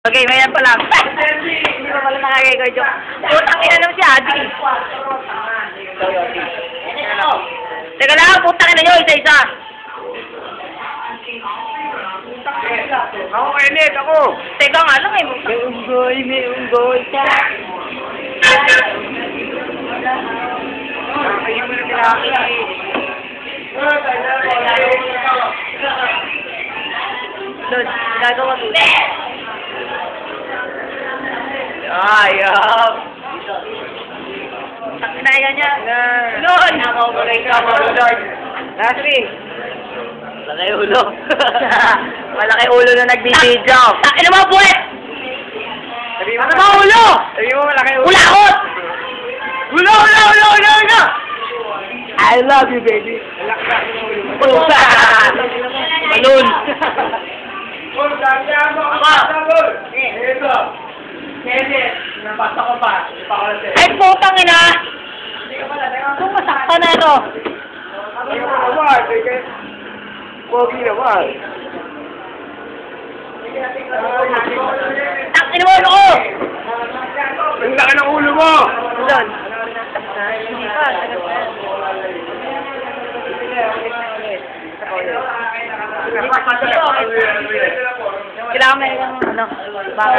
Okay, mayan pa lang. Hindi pa pala nakakay-record yung putang ina naman si Adi. Teka lang, putang ina nyo, isa-isa. Ako, Kenneth, ako. Teka nga lang eh. May unggoy siya. Kakayin mo na pinaki. Doon, gagawa mo. Ayop. Taknaya niya. Doon! Nakaukulay ka, marunod. Nasri. Malaki ulo. Malaki ulo na nagbibidyo. Takin mo, buwet! Sabi mo, Ano ba ulo? Sabi mo, malaki ulo. Ulakot! Ulo! I love you, baby. Pusa! Balloon! Ay, putang ina! Kung masakta na ito. Pogi naman. Takin mo, ano ko? Ang laki ng ulo mo! Doon. Kailangan may ano, baka